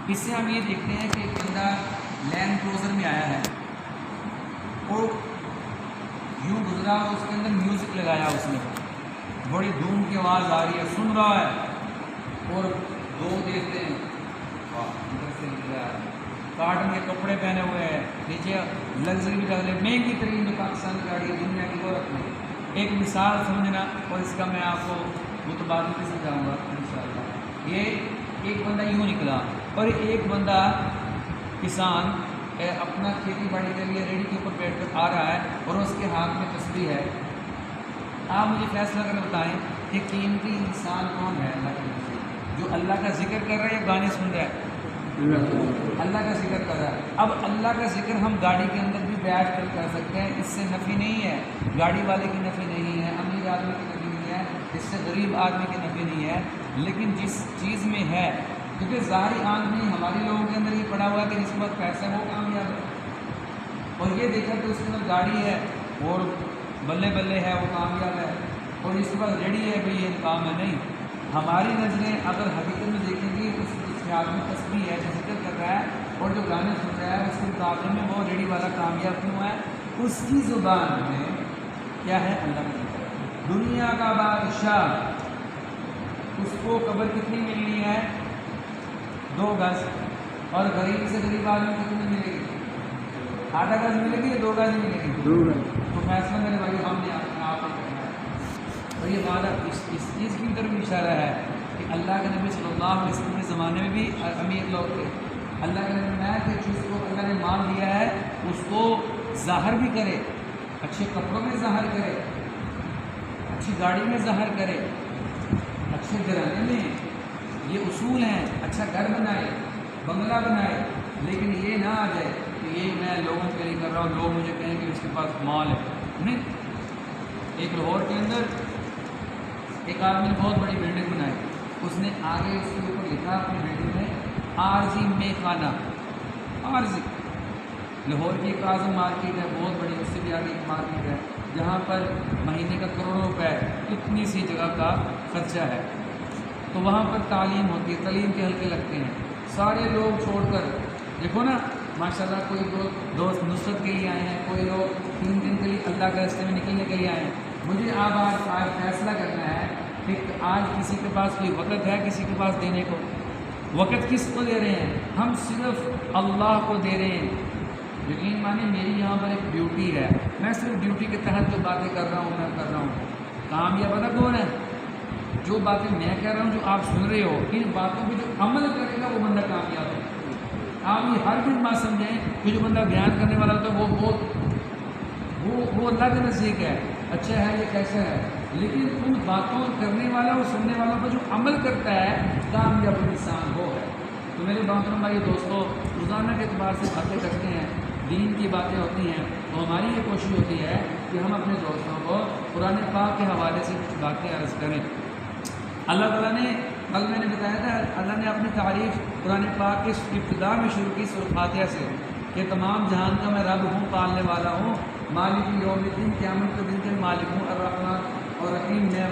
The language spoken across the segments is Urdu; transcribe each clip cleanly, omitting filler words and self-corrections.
اس سے ہم یہ دیکھتے ہیں کہ ایک بندہ لینڈ کروزر میں آیا ہے اور یوں گزرا اور اس کے اندر میوزک لگایا اس نے، بڑی دھوم کی آواز آ رہی ہے، سن رہا ہے اور دو دیکھتے ہیں ادھر سے نکلا ہے، کاٹن کے کپڑے پہنے ہوئے ہیں، نیچے لگژری بھی لگ رہے، مہنگی ترین جو پاکستان کی گاڑی ہے دنیا کی وہ رکھنا ہے۔ ایک مثال سمجھنا اور اس کا میں آپ کو متبادل بھی سمجھاؤں گا انشاءاللہ۔ یہ ایک بندہ یوں نکلا اور ایک بندہ کسان اپنا کھیتی باڑی کے لیے ریڑھی کے اوپر بیٹھ کر آ رہا ہے اور اس کے ہاتھ میں تسبیح ہے۔ آپ مجھے فیصلہ کر بتائیں کہ قیمتی انسان کون ہے اللہ کے نزدیک؟ جو اللہ کا ذکر کر رہا ہے یا گانے سن رہا ہے؟ اللہ کا ذکر کر رہا ہے۔ اب اللہ کا ذکر ہم گاڑی کے اندر بھی بیٹھ کر کر سکتے ہیں، اس سے نفی نہیں ہے، گاڑی والے کی نفی نہیں ہے، امیر آدمی کی نفی نہیں ہے، اس سے غریب آدمی کی نفی نہیں ہے، لیکن جس چیز میں ہے، کیونکہ ظاہری آنکھ نہیں، ہمارے لوگوں کے اندر یہ پڑا ہوا ہے کہ جس کے پاس پیسہ ہے وہ کامیاب ہے، اور یہ دیکھا کہ اس کے اندر گاڑی ہے اور بلے بلے ہے وہ کامیاب ہے، اور اس کے پاس ریڈی ہے بھائی یہ کام ہے نہیں۔ ہماری نظریں اگر حقیقت میں دیکھیں گی اس آدمی تسبیح ہے جو ذکر کر رہا ہے اور جو گانے سن رہا ہے اس کے مقابلے میں وہ ریڈی والا کامیاب کیوں ہے؟ اس کی زبان میں کیا ہے؟ اللہ کا ذکر۔ دنیا کا بادشاہ، اس کو قبر کتنی ملنی ہے؟ 2 گز، اور غریب سے غریب آدمی کتنی ملے گی؟ آدھا گز ملے گی یا 2 گز ملے گی؟ 2 گز۔ تو فیصلہ میرے بھائی ہم نے آپ کو کرنا ہے، اور یہ وعدہ اس چیز کی طرف اشارہ ہے کہ اللہ کے نبی صلی اللہ علیہ وسلم کے زمانے میں بھی امیر لوگ تھے، اللہ کے نبی میں کہ جس کو اللہ نے مال دیا ہے اس کو ظاہر بھی کرے، اچھے کپڑوں میں ظاہر کرے، اچھی گاڑی میں ظاہر کرے، اچھے گھرانے میں، یہ اصول ہیں، اچھا گھر بنائے، بنگلہ بنائے، لیکن یہ نہ آ جائے کہ یہ میں لوگوں کے لیے کر رہا ہوں، لوگ مجھے کہیں کہ اس کے پاس مال ہے۔ نہیں، ایک لاہور کے اندر ایک آدمی نے بہت بڑی بلڈنگ بنائی، اس نے آگے اس کے اوپر لکھا اپنی بلڈنگ میں عارضی میں خانہ، عارضی۔ لاہور کی ایک اعظم مارکیٹ ہے بہت بڑی، اس سے بھی آگے ایک مارکیٹ ہے جہاں پر مہینے کا کروڑوں روپے اتنی سی جگہ کا خرچہ ہے، تو وہاں پر تعلیم ہوتی ہے، تعلیم کے حلقے لگتے ہیں، سارے لوگ چھوڑ کر دیکھو نا ماشاءاللہ، کوئی دوست نصرت کے لیے آئے ہیں، کوئی لوگ 3 دن کے لیے اللہ کے راستے میں نکلنے کے لیے آئے ہیں۔ مجھے آج فیصلہ کرنا ہے کہ آج کسی کے پاس کوئی وقت ہے کسی کے پاس دینے کو؟ وقت کس کو دے رہے ہیں؟ ہم صرف اللہ کو دے رہے ہیں۔ یقین مانیں میری یہاں پر ایک ڈیوٹی ہے، میں صرف ڈیوٹی کے تحت جو باتیں کر رہا ہوں میں کر رہا ہوں۔ کامیاب پتہ کون ہے؟ جو باتیں میں کہہ رہا ہوں، جو آپ سن رہے ہو، ان باتوں پہ جو عمل کرے گا وہ بندہ کامیاب ہے۔ آپ یہ ہر دن بات سمجھیں کہ جو بندہ بیان کرنے والا ہوتا ہے وہ اللہ کے نزدیک ہے، اچھا ہے یہ کیسا ہے، لیکن ان باتوں کرنے والا اور سننے والوں پر جو عمل کرتا ہے کامیاب انسان وہ ہے۔ تو میرے محترم بھائی دوستو، روزانہ کے اعتبار سے باتیں کرتے ہیں، دین کی باتیں ہوتی ہیں، تو ہماری یہ کوشش ہوتی ہے کہ ہم اپنے دوستوں کو قرآن پاک کے حوالے سے کچھ باتیں عرض کریں۔ اللہ تعالیٰ نے کل میں نے بتایا تھا، اللہ نے اپنی تعریف قرآن پاک کی ابتدا میں شروع کی سورۃ فاتحہ سے کہ تمام جہان کا میں رب ہوں، پالنے والا ہوں، مالک یوم الدین، قیامت کے دن کے مالک ہوں، الرحمن اور رحیم، میں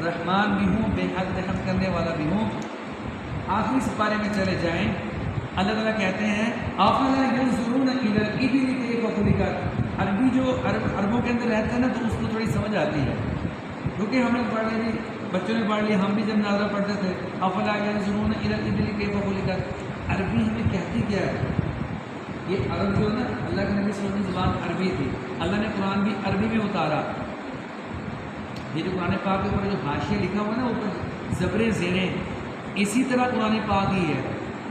رحمان بھی ہوں، بے حد رحم کرنے والا بھی ہوں۔ آخری سپارے میں چلے جائیں، اللہ تعالیٰ کہتے ہیں افلا ینظرون الی الابل کیف خلقت۔ عربی جو عربوں کے اندر رہتا ہے نا تو اس کو تھوڑی سمجھ آتی ہے، کیونکہ ہم نے پڑھ لی، بچوں نے پڑھ لی، ہم بھی جب نازلہ پڑھتے تھے افلا ینظرون الی الابل کیف خلقت۔ عربی ہمیں کہتی کیا ہے؟ یہ عرب جو ہے نا، اللہ کے نبی صلی اللہ علیہ وسلم زبان عربی تھی، اللہ نے قرآن بھی عربی میں اتارا۔ یہ جو قرآن پاک کے اوپر جو حاشیہ لکھا ہوا ہے نا اوپر زبریں زیریں، اسی طرح قرآن پاک ہی ہے۔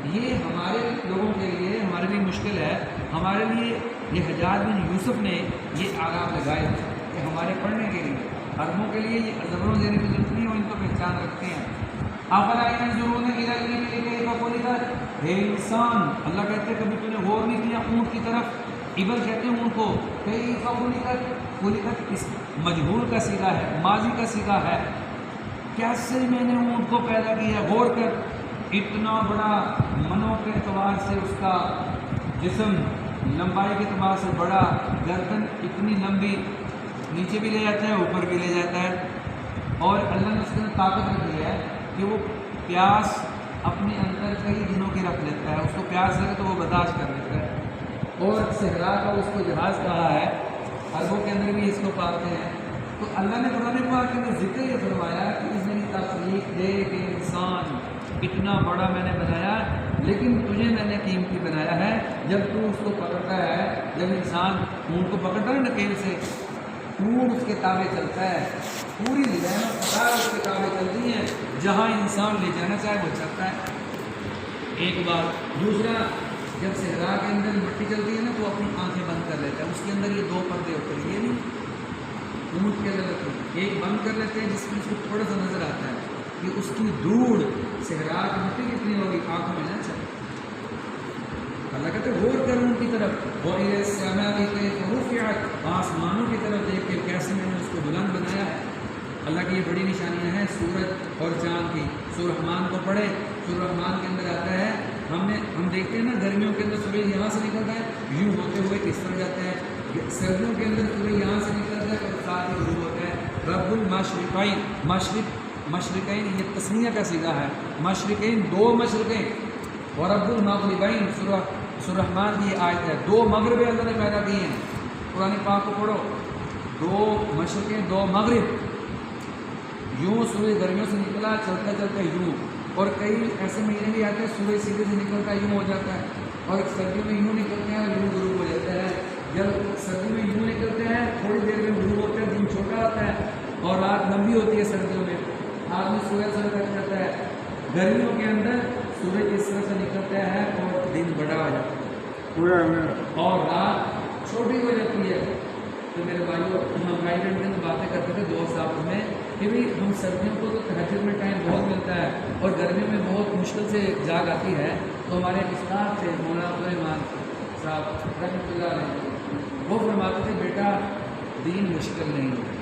یہ ہمارے لوگوں کے لیے، ہمارے لیے مشکل ہے، ہمارے لیے یہ حجاج بن یوسف نے یہ آغاز لگائے کہ ہمارے پڑھنے کے لیے، عربوں کے لیے یہ زبروں زیریں کی ضرورت نہیں، وہ ان کو پہچان رکھتے ہیں۔ افلا ینظرون الی الابل کیف خلقت۔ ہے انسان، اللہ کہتے ہیں کبھی تو نے غور نہیں کیا اونٹ کی طرف؟ ابل کہتے ہیں اونٹ کو، کیف خلقت، خلقت اس مجہول کا صیغہ ہے، ماضی کا صیغہ ہے، کیسے میں نے اونٹ کو پیدا کیا؟ غور کر، اتنا بڑا منوں کے اعتبار سے اس کا جسم، لمبائی کے اعتبار سے بڑا، گردن اتنی لمبی، نیچے بھی لے جاتا ہے اوپر بھی لے جاتا ہے، اور اللہ نے اس کے اندر طاقت رکھی ہے کہ وہ پیاس اپنے اندر کئی دنوں کی رکھ لیتا ہے، اس کو پیاس لگے تو وہ برداشت کر لیتا ہے. اور صحرا کا اس کو جہاز کہا ہے، عربوں کے اندر بھی اس کو پاتے ہیں. تو اللہ نے قرآن پاک کے اندر ذکر یہ فرمایا کہ اس میری تخلیق دے کہ انسان اتنا بڑا میں نے بنایا، لیکن تجھے میں نے قیمتی بنایا ہے. جب تو اس کو پکڑتا ہے، جب انسان اونٹ کو پکڑتا ہے نکیل سے، اونٹ اس کے تابع چلتا ہے، پوری ذہن و فقار اس کے تابع چلتی ہیں، جہاں انسان لے جانا چاہے وہ چلتا ہے. ایک بات. دوسرا، جب صحرا کے اندر مٹی چلتی ہے نا تو اپنی آنکھیں بند کر لیتا ہے. اس کے اندر یہ 2 پردے ہوتے ہیں، یہ نہیں اونٹ کے اندر رکھتے ہیں، ایک بند کر لیتے ہیں جس میں اس کو تھوڑا سا نظر آتا ہے کہ اس کی دھوڑ صحرا کی مٹی کتنی ہوگی، آنکھوں میں نہ چلے. اللہ کہتے ہیں غور کر ان کی طرف، وَإِلَى السَّمَاءِ كَيْفَ رُفِعَتْ، آسمانوں کی طرف دیکھ کے کیسے میں نے اس کو بلند بنایا ہے. اللہ کی یہ بڑی نشانیاں ہیں سورج اور چاند کی. سورہ رحمان کو پڑھے، سورہ رحمان کے اندر آتا ہے، ہم دیکھتے ہیں نا گرمیوں کے اندر سورج یہاں سے نکلتا ہے، یوں ہوتے ہوئے کس طرح جاتا ہے. سردیوں کے اندر سورج یہاں سے نکلتا ہے اور ساتھ ہی غروب ہوتا ہے. رب المشرقین، مشرقین یہ تسنیہ کا صیغہ ہے، مشرقین 2 مشرقیں، اور رب المغربین سورہ رحمان کی یہ آیت ہے. 2 مغربیں اللہ نے پیدا کی ہیں. قرآن پاک کو پڑھو، 2 مشرقیں 2 مغرب. یوں سورج گرمیوں سے نکلا، چلتا چلتا یوں. اور کئی ایسے مہینے بھی آتے ہیں سورج سیدھے سے نکلتا ہے یوں ہو جاتا ہے، اور سردیوں میں یوں نکلتے ہیں اور یوں غروب ہو جاتا ہے. جب سردیوں میں یوں نکلتے ہیں تھوڑی دیر میں غروب ہوتا ہے، دن چھوٹا ہوتا ہے اور رات لمبی ہوتی ہے. سردیوں میں آدمی سورج سر تک جاتا ہے، گرمیوں کے اندر سورج اس طرح سے نکلتا ہے اور دن بڑا ہو جاتا ہے اور رات چھوٹی ہو جاتی ہے. تو میرے بھائیوں، ہم آئیلینڈ کے اندر باتیں کرتے تھے دوست آپ میں کہ بھائی ہم سردیوں کو تو تہجد میں ٹائم بہت ملتا ہے اور گرمیوں میں بہت مشکل سے جاگ آتی ہے. تو ہمارے استاد تھے مولانا عبدالرحمان صاحب رحمۃ اللہ علیہ، وہ فرماتے تھے بیٹا دین مشکل نہیں ہے.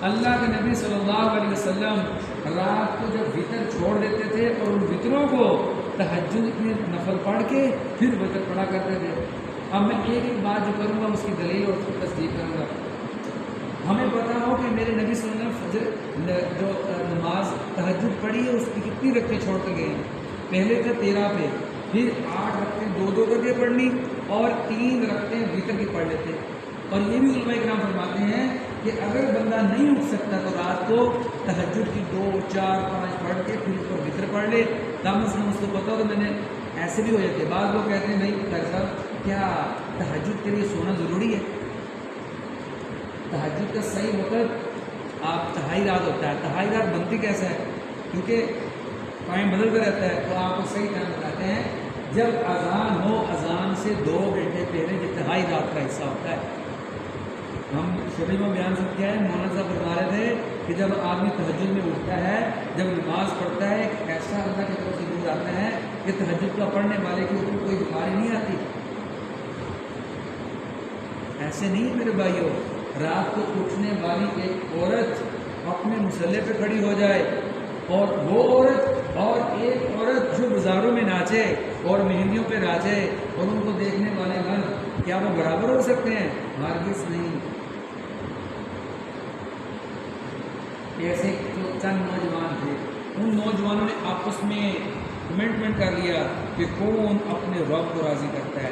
اللہ کے نبی صلی اللہ علیہ وسلم رات کو جب وطر چھوڑ دیتے تھے اور ان وطروں کو تہجد میں نفل پڑھ کے پھر وطر پڑھا کرتے تھے. اب میں ایک بات جو کروں گا اس کی دلیل اور تصدیق کروں گا. ہمیں پتہ ہو کہ میرے نبی صلی اللہ علیہ وسلم فجر جو نماز تہجد پڑھی ہے اس کی کتنی رکعتیں چھوڑ کے گئے ہیں. پہلے تھا 13 پہ، پھر 8 رکعتیں 2 کر کے پڑھنی اور 3 رکعتیں وطر کی پڑھ لیتے. اور یہ بھی علماء کرام فرماتے ہیں کہ اگر بندہ نہیں اٹھ سکتا تو رات کو تہجد کی 2 4 5 پڑھ کے پھر اس کو وطر پڑھ لے. دم سے اس کو پتہ ہو تو میں نے ایسے بھی ہو جاتے. بعض لوگ کہتے ہیں نہیں ڈاکٹر صاحب کیا تہجد کے لیے سونا ضروری ہے؟ تہجد کا صحیح وقت آپ 2.5 رات ہوتا ہے. 2.5 رات بنتی کیسا ہے؟ کیونکہ ٹائم بدلتا رہتا ہے. تو آپ کو صحیح ٹائم بتاتے ہیں، جب اذان ہو اذان سے 2 گھنٹے پہلے جو 2.5 رات کا حصہ ہوتا ہے. ہم شروع میں بیان سب کیا ہے، مولانا صاحب فرما رہے تھے کہ جب آدمی تہجد میں اٹھتا ہے، جب نماز پڑھتا ہے، ایک ایسا اللہ کی طرف سے نور آتا ہے کہ تہجد کا پڑھنے والے کے اوپر کوئی بیماری نہیں آتی. ایسے نہیں میرے بھائیوں. رات کو اٹھنے والی ایک عورت اپنے مسلح پہ کھڑی ہو جائے اور وہ عورت اور ایک عورت جو بازاروں میں ناچے اور مہندیوں پہ ناچے اور ان کو دیکھنے والے مرد، کیا وہ برابر ہو سکتے ہیں؟ ہرگز نہیں. ایسے جو چند نوجوان تھے، ان نوجوانوں نے آپس میں کمنٹمنٹ کر لیا کہ کون اپنے رب کو راضی کرتا ہے.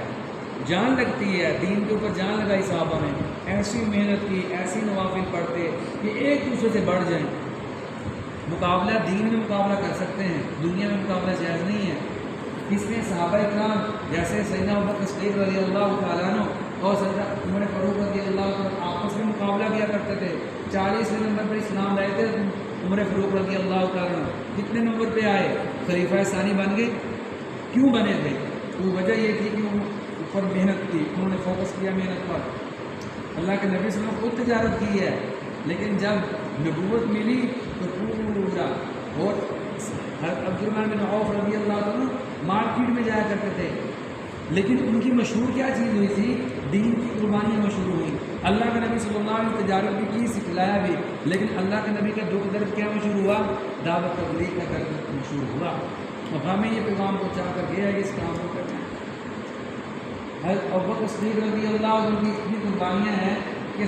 جان لگتی ہے، دین کے اوپر جان لگائی صحابہ نے، ایسی محنت کی، ایسی نوافل پڑھتے کہ ایک دوسرے سے بڑھ جائیں. مقابلہ دین میں مقابلہ کر سکتے ہیں، دنیا میں مقابلہ جائز نہیں ہے. اس میں صحابہ اکرام جیسے سیدنا ابوبکر صدیق رضی اللہ تعالیٰ عنہ اور سیدنا عمر فاروق رضی اللہ عنہ آپس میں مقابلہ کیا کرتے تھے. 40ویں نمبر پر اسلام لائے تھے عمر فاروق رضی اللہ تعالیٰ عنہ. کتنے نمبر پہ آئے؟ خلیفہ ثانی بن گئے. کیوں بنے تھے؟ وہ وجہ یہ تھی کہ وہ اوپر محنت کی، انہوں نے فوکس کیا محنت پر. اللہ کے نبی صلی اللہ علیہ وسلم خود تجارت کی ہے، لیکن جب نبوت ملی تو پورا. اور عبدالرحمن بن عوف رضی اللہ عنہ مارکیٹ میں جایا کرتے تھے، لیکن ان کی مشہور کیا چیز ہوئی تھی؟ دین کی قربانیاں مشہور ہوئی. اللہ کے نبی صلی اللہ علیہ وسلم تجارت بھی کی، سکھلایا بھی، لیکن اللہ کے نبی کا دکھ درد کیا مشہور ہوا؟ دعوت تبلیغ کا درد مشہور ہوا. اور ہمیں یہ پیغام پہنچا کر گیا ہے اس کام کو کرنا ہے. حضرت ابوبکر صدیق رضی اللہ عنہ کی اتنی قربانیاں ہیں کہ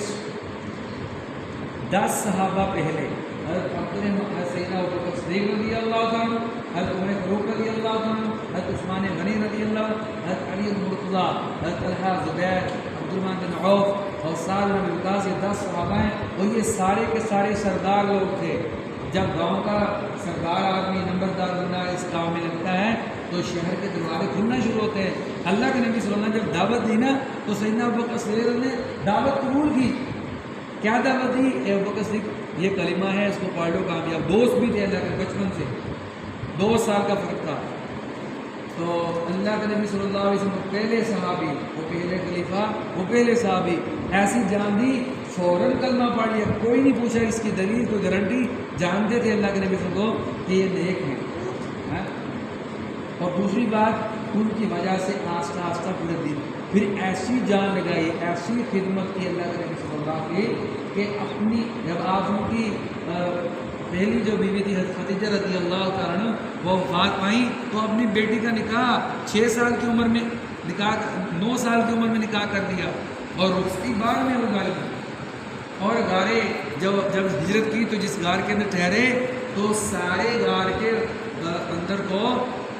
10 صحابہ پہلے حضرت سیدنا ابوبکر صدیق رضی اللہ تعالیٰ عنہ، حضرت عمر فاروق رضی اللہ تعالیٰ عنہ، حضرت عثمان غنی رضی اللہ عنہ، حضرت علی مرتضیٰ، حضرت طلحہ، زبیر، عبدالرحمن بن عوف اور سعد بن وقاص، یہ 10 صحابہ ہیں اور یہ سارے کے سارے سردار لوگ تھے۔ جب گاؤں کا سردار آدمی نمبردار بندہ اس گاؤں میں لگتا ہے تو شہر کے دروازے کھلنا شروع ہوتے ہیں۔ اللہ کے نبی صلی اللہ علیہ وسلم جب دعوت دی نا تو سیدنا ابوبکر صدیق نے دعوت قبول کی۔ کیا دعوت دی؟ اے ابوبکر صدیق، یہ کلمہ ہے، اس کو پڑھ لو کامیاب۔ دوست بھی تھے اللہ کے بچپن سے، 2 سال کا فرق تھا۔ تو اللہ کے نبی صلی اللہ علیہ وسلم پہلے صحابی، وہ پہلے خلیفہ، وہ پہلے صحابی، ایسی جان دی فوراً کلمہ پڑھ لیا، کوئی نہیں پوچھا اس کی دلیل، کوئی گارنٹی، جانتے تھے اللہ کے نبی صلی اللہ علیہ وسلم کو کہ یہ نیک ہے۔ اور دوسری بات، ان کی وجہ سے آہستہ آہستہ پورے دن پھر ایسی جان لگائی، ایسی خدمت کی اللہ کے نبی صلی اللہ علیہ وسلم کہ اپنی جب آپ ان کی پہلی جو بیوی تھی حضرت خدیجہ رضی اللہ تعالیٰ عنہ وہ وفات پائیں تو اپنی بیٹی کا نکاح 6 سال کی عمر میں 9 سال کی عمر میں نکاح کر دیا اور رخصتی بعد میں وہ غالب ہوئی۔ اور غارے جب ہجرت کی تو جس غار کے اندر ٹھہرے تو سارے غار کے اندر کو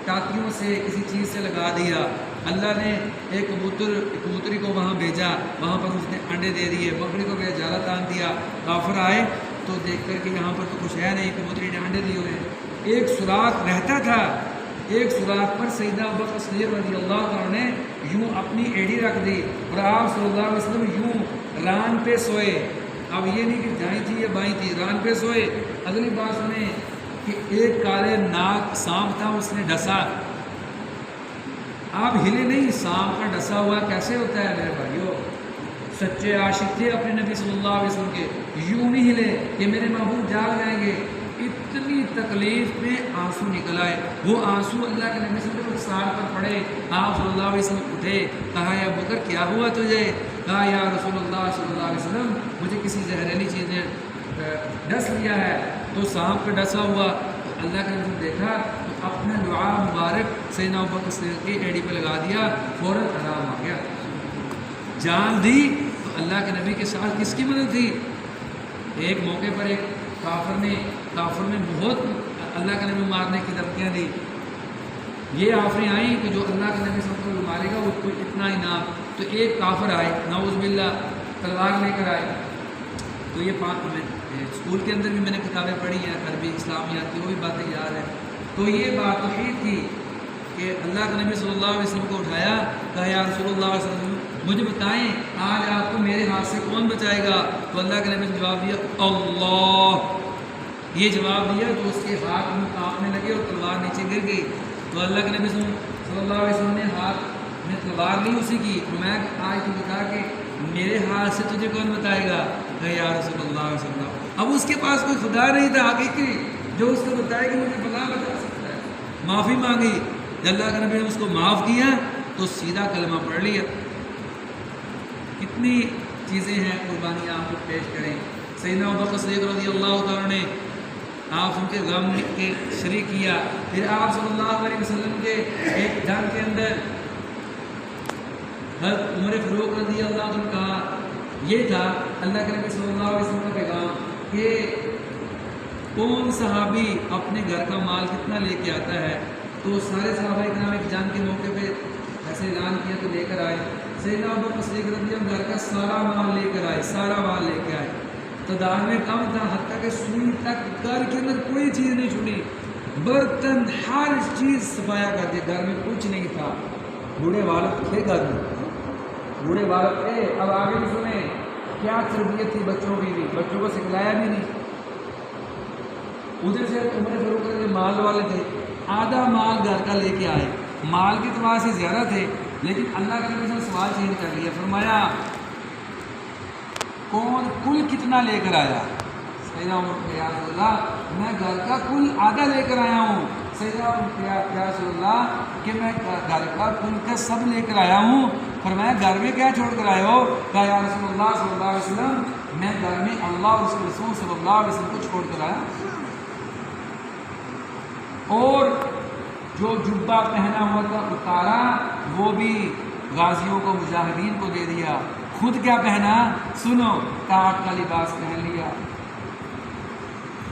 ٹاکیوں سے کسی چیز سے لگا دیا۔ اللہ نے ایک کبوتری کو وہاں بھیجا، وہاں پر اس نے انڈے دے دیے، بکری کو بھیجا، جالا تان دیا۔ کافر آئے تو دیکھ کر کہ یہاں پر تو کچھ ہے نہیں، کبوتری نے انڈے دیے ہوئے ہیں۔ ایک سوراخ رہتا تھا، ایک سوراخ پر سیدنا ابوبکر صدیق رضی اللہ عنہ نے یوں اپنی ایڑی رکھ دی اور آپ صلی اللہ علیہ وسلم یوں ران پہ سوئے۔ اب یہ نہیں کہ دائیں تھی یا بائیں تھی، ران پہ سوئے۔ اگلی بات سنیں کہ ایک کالے ناک سانپ تھا، اس نے ڈسا، آپ ہلے نہیں، سانپ کا ڈسا ہوا کیسے ہوتا ہے میرے بھائیو؟ سچے عاشق تھے اپنے نبی صلی اللہ علیہ وسلم کے، یوں نہیں ہلے کہ میرے محبوب جاگ جائیں گے۔ اتنی تکلیف میں آنسو نکل آئے، وہ آنسو اللہ کے نبی صلی اللہ علیہ وسلم سال پر پڑے۔ آپ صلی اللہ علیہ وسلم اٹھے، کہا یا ابوبکر کیا ہوا تجھے؟ کہا یا رسول اللہ صلی اللہ علیہ وسلم مجھے کسی زہریلی چیز نے ڈس لیا ہے۔ تو سانپ کا ڈسا ہوا، اللہ کے نبی نے دیکھا تو اپنا دعا مبارک سیدنا ابوبکر صدیق کی ایڑی پہ لگا دیا، فوراً آرام آ گیا۔ جان دی تو اللہ کے نبی کے ساتھ کس کی مدد تھی؟ ایک موقع پر ایک کافر نے بہت اللہ کے نبی مارنے کی دھمکیاں دی۔ یہ آفریں آئیں کہ جو اللہ کے نبی صلی اللہ علیہ وسلم کو مارے گا اس کو اتنا انعام۔ تو ایک کافر آئے، نعوذ باللہ، تلوار لے کر آئے۔ تو یہ اسکول کے اندر بھی میں نے کتابیں پڑھی ہیں، عربی اسلامیات کی، وہ بھی باتیں یاد ہیں۔ تو یہ بات توحید تھی کہ اللہ کے نبی صلی اللہ علیہ وسلم کو اٹھایا، کہا یا رسول اللہ صلی اللہ علیہ وسلم مجھے بتائیں آج آپ کو میرے ہاتھ سے کون بچائے گا؟ تو اللہ کے نبی نے جواب دیا اللہ۔ یہ جواب دیا تو اس کے ہاتھ میں کانپنے لگے اور تلوار نیچے گر گئی۔ تو اللہ کے نبی صلی اللہ علیہ وسلم نے ہاتھ میں تلوار لی اسی کی، میں آج تو بتا کہ میرے ہاتھ سے تجھے کون بتائے گا؟ کہ یا رسول اللہ علیہ وسلم۔ اب اس کے پاس کوئی خدا نہیں تھا حقیقی جو اس کو بتائے کہ مجھے فلاں بتا سکتا ہے۔ معافی مانگی، جب اللہ کے نبی نے اس کو معاف کیا تو سیدھا کلمہ پڑھ لیا۔ کتنی چیزیں ہیں، قربانیاں آپ کو پیش کریں۔ سیدنا ابوبکر صدیق رضی اللہ تعالیٰ نے آپ ان کے غم کے شریک کیا۔ پھر آپ صلی اللہ علیہ وسلم کے ایک جنگ کے اندر حضرت عمر فاروق رضی اللہ عنہ نے کہا، یہ تھا اللہ کے نبی صلی اللہ علیہ وسلم کا پیغام کہ کون صحابی اپنے گھر کا مال کتنا لے کے آتا ہے؟ تو سارے صحابہ کرام ایک جنگ کے موقع پہ ایسے اعلان کیا تو لے کر آئے۔ سیدنا ابوبکر صدیق رضی اللہ عنہ گھر کا سارا مال لے کر آئے، سارا مال لے کے آئے۔ تعداد میں کم تھا، حتیٰ کہ سوئی تک گھر کے اندر کوئی چیز نہیں چھوڑی، برتن ہر چیز صفایا کر دی، گھر میں کچھ نہیں تھا۔ بوڑھے والد تھے گھر میں، بوڑھے والد تھے۔ اب آگے بھی سنیں کیا تربیت تھی بچوں کی بھی، بچوں کو سکھلایا بھی نہیں۔ ادھر سے عمر فاروق کے مال والے تھے، آدھا مال گھر کا لے کے آئے، مال کے اعتبار سے زیادہ تھے، لیکن اللہ کے نبی نے سوال چینج کر لیا، فرمایا کون کل کتنا لے کر آیا؟ سیدنا عمر یا رسول اللہ میں گھر کا کل آدھا لے کر آیا ہوں۔ سیدنا عمر یا رسول اللہ کہ میں گھر کا کل کا سب لے کر آیا ہوں۔ فرمایا گھر میں کیا چھوڑ کر آئے ہو؟ کہا یا رسول اللہ صلی اللہ علیہ وسلم میں گھر میں اللہ اور اس کے رسول صلی اللہ علیہ وسلم کو چھوڑ کر آیا، اور جو جبہ پہنا ہوا تھا اتارا، وہ بھی غازیوں کو، مجاہدین کو دے دیا۔ خود کیا پہنا؟ سنو، ٹاٹ کا لباس پہن لیا،